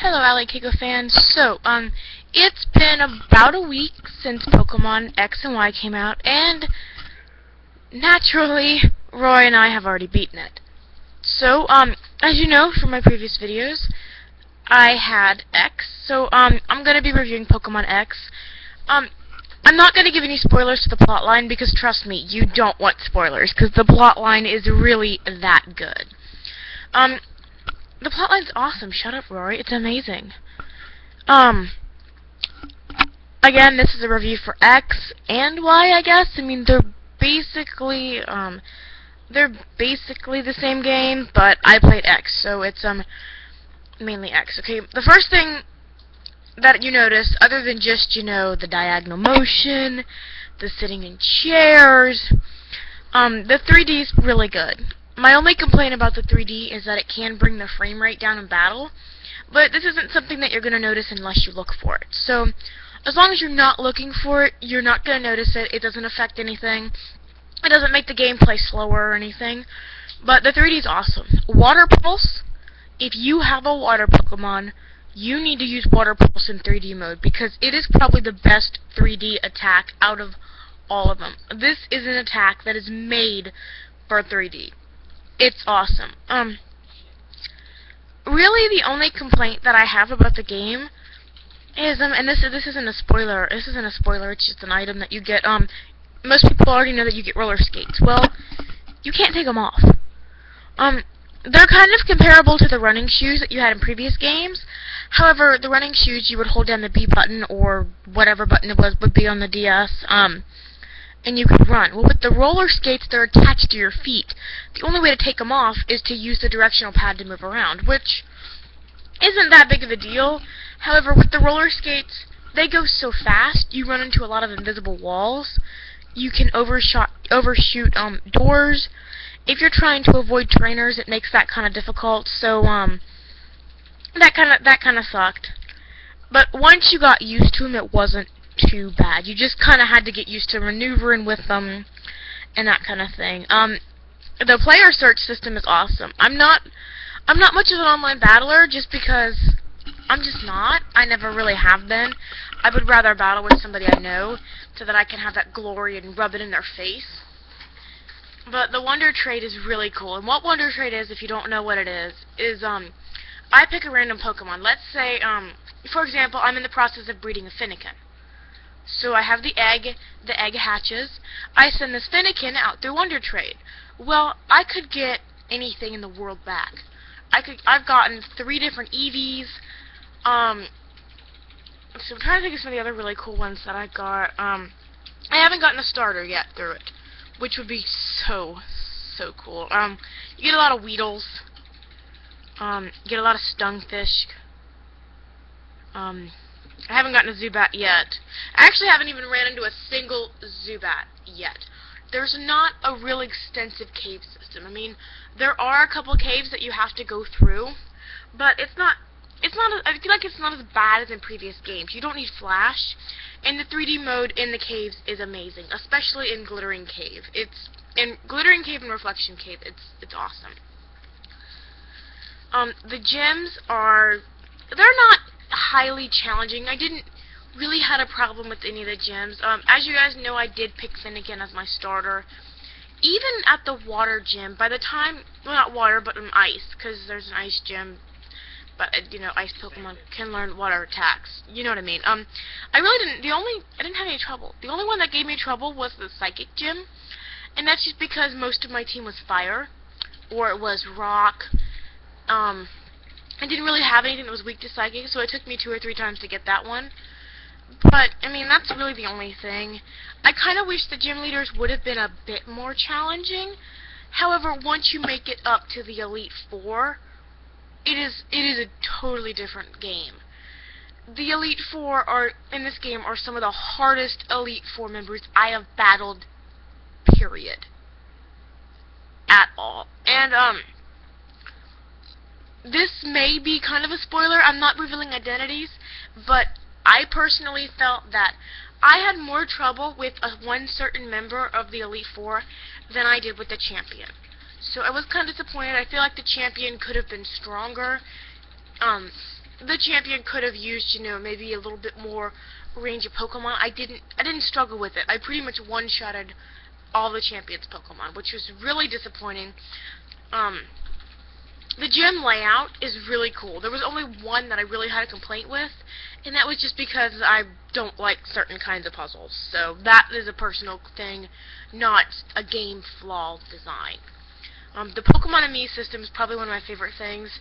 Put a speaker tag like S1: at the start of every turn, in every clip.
S1: Hello, Aliee fans. So, it's been about a week since Pokemon X and Y came out, and naturally, Roy and I have already beaten it. So, as you know from my previous videos, I had X, so, I'm gonna be reviewing Pokemon X. I'm not gonna give any spoilers to the plotline, because trust me, you don't want spoilers, because the plotline is really that good. The plotline's awesome. Shut up, Rory. It's amazing. Again, this is a review for X and Y, I guess. I mean, they're basically the same game, but I played X, so it's, mainly X. Okay, the first thing that you notice, other than just, the diagonal motion, the sitting in chairs, the 3D is really good. My only complaint about the 3D is that it can bring the frame rate down in battle, but this isn't something that you're going to notice unless you look for it. So, as long as you're not looking for it, you're not going to notice it. It doesn't affect anything. It doesn't make the gameplay slower or anything, but the 3D is awesome. Water Pulse, if you have a water Pokemon, you need to use Water Pulse in 3D mode, because it is probably the best 3D attack out of all of them. This is an attack that is made for 3D. It's awesome. Really, the only complaint that I have about the game is, and this isn't a spoiler. This isn't a spoiler. It's just an item that you get. Most people already know that you get roller skates. Well, you can't take them off. They're kind of comparable to the running shoes that you had in previous games. However, the running shoes, you would hold down the B button or whatever button it was would be on the DS. And you could run. Well, with the roller skates, they're attached to your feet. The only way to take them off is to use the directional pad to move around, which isn't that big of a deal. However, with the roller skates, they go so fast, you run into a lot of invisible walls. You can overshoot doors. If you're trying to avoid trainers, it makes that kind of difficult. So that kind of sucked. But once you got used to them, it wasn't too bad. You just kind of had to get used to maneuvering with them and that kind of thing. The player search system is awesome. I'm not much of an online battler, just because I'm just not. I never really have been. I would rather battle with somebody I know so that I can have that glory and rub it in their face. But the Wonder Trade is really cool. And what Wonder Trade is, if you don't know what it is I pick a random Pokemon. Let's say, for example, I'm in the process of breeding a Finnegan. So I have the egg hatches, I send this Finnegan out through Wonder Trade. Well, I could get anything in the world back. I've gotten 3 different Eevees, so I'm trying to think of some of the other really cool ones that I got. I haven't gotten a starter yet through it, which would be so cool. You get a lot of Weedles, you get a lot of Stunfisk, I haven't gotten a Zubat yet. I actually haven't even ran into a single Zubat yet. There's not a real extensive cave system. I mean, there are a couple caves that you have to go through, but I feel like it's not as bad as in previous games. You don't need flash, and the 3D mode in the caves is amazing, especially in Glittering Cave. In Glittering Cave and Reflection Cave, it's awesome. The gyms they're not highly challenging. I didn't really had a problem with any of the gyms. As you guys know, I did pick Finnegan as my starter. Even at the water gym, by the time, well, not water, but ice, because there's an ice gym, but, ice Pokemon can learn water attacks. You know what I mean? I didn't have any trouble. The only one that gave me trouble was the Psychic gym, and that's just because most of my team was fire, or it was rock. I didn't really have anything that was weak to Psychic, so it took me 2 or 3 times to get that one. But, I mean, that's really the only thing. I kind of wish the gym leaders would have been a bit more challenging. However, once you make it up to the Elite Four, it is a totally different game. The Elite Four in this game are some of the hardest Elite Four members I have battled, period. At all. And, this may be kind of a spoiler. I'm not revealing identities, but I personally felt that I had more trouble with one certain member of the Elite Four than I did with the champion. So I was kind of disappointed. I feel like the champion could have been stronger. the champion could have used, you know, maybe a little bit more range of Pokemon. I didn't struggle with it. I pretty much one-shotted all the champions' Pokemon, which was really disappointing. The gym layout is really cool. There was only one that I really had a complaint with, and that was just because I don't like certain kinds of puzzles. So that is a personal thing, not a game flaw design. The Pokemon Me system is probably one of my favorite things.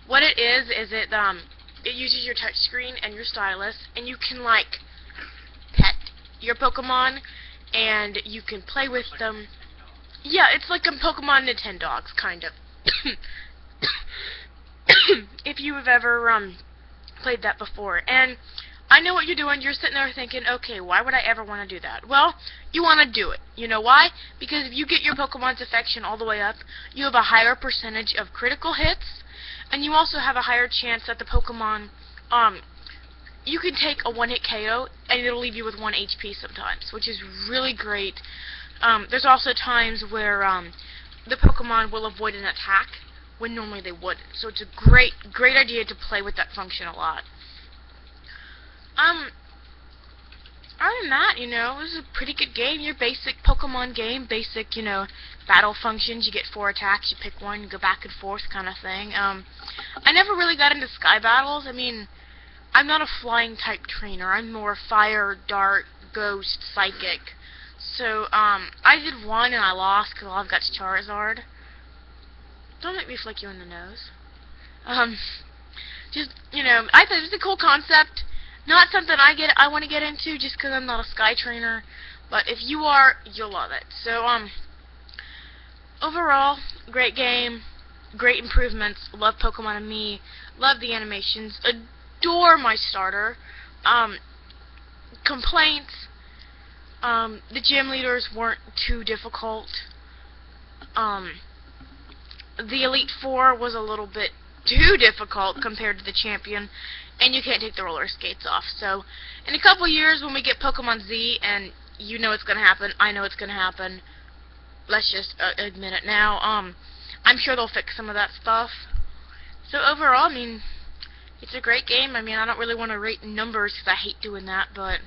S1: What it is it uses your touchscreen and your stylus, and you can, like, pet your Pokemon, and you can play with them. Yeah, it's like a Pokemon Nintendogs, kind of. If you have ever played that before. And I know what you're doing. You're sitting there thinking, okay, why would I ever want to do that? Well, you want to do it. You know why? Because if you get your Pokemon's affection all the way up, you have a higher percentage of critical hits, and you also have a higher chance that the Pokemon, you can take a one-hit KO, and it'll leave you with 1 HP sometimes, which is really great. There's also times where the Pokemon will avoid an attack when normally they wouldn't. So it's a great idea to play with that function a lot. Other than that, you know, it was a pretty good game. Your basic Pokemon game, basic, you know, battle functions. You get 4 attacks, you pick one, you go back and forth kind of thing. I never really got into sky battles. I mean, I'm not a flying type trainer. I'm more fire, dark, ghost, psychic. So, I did one and I lost because all I've got is Charizard. Don't make me flick you in the nose. Just, you know, I thought it was a cool concept. Not something I want to get into just because I'm not a sky trainer. But if you are, you'll love it. So, overall, great game. Great improvements. Love Pokemon and Me. Love the animations. Adore my starter. Complaints. The gym leaders weren't too difficult. The Elite Four was a little bit too difficult compared to the champion, and you can't take the roller skates off. So, in a couple years when we get Pokemon Z, and you know it's going to happen, I know it's going to happen, let's just admit it now, I'm sure they'll fix some of that stuff. So overall, I mean, it's a great game. I mean, I don't really want to rate numbers because I hate doing that, but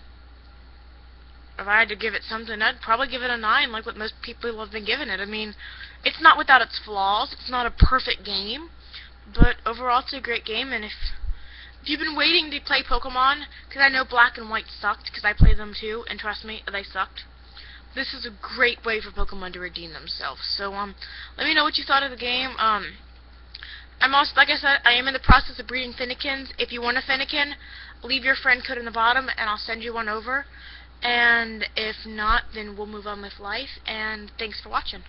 S1: if I had to give it something, I'd probably give it a 9, like what most people have been giving it. I mean, it's not without its flaws. It's not a perfect game, but overall it's a great game. And if you've been waiting to play Pokemon, because I know Black and White sucked, because I played them too, and trust me, they sucked. This is a great way for Pokemon to redeem themselves. So, let me know what you thought of the game. I'm also, like I said, I am in the process of breeding Finnekins. If you want a Finnekin, leave your friend code in the bottom, and I'll send you one over. And if not, then we'll move on with life, and thanks for watching.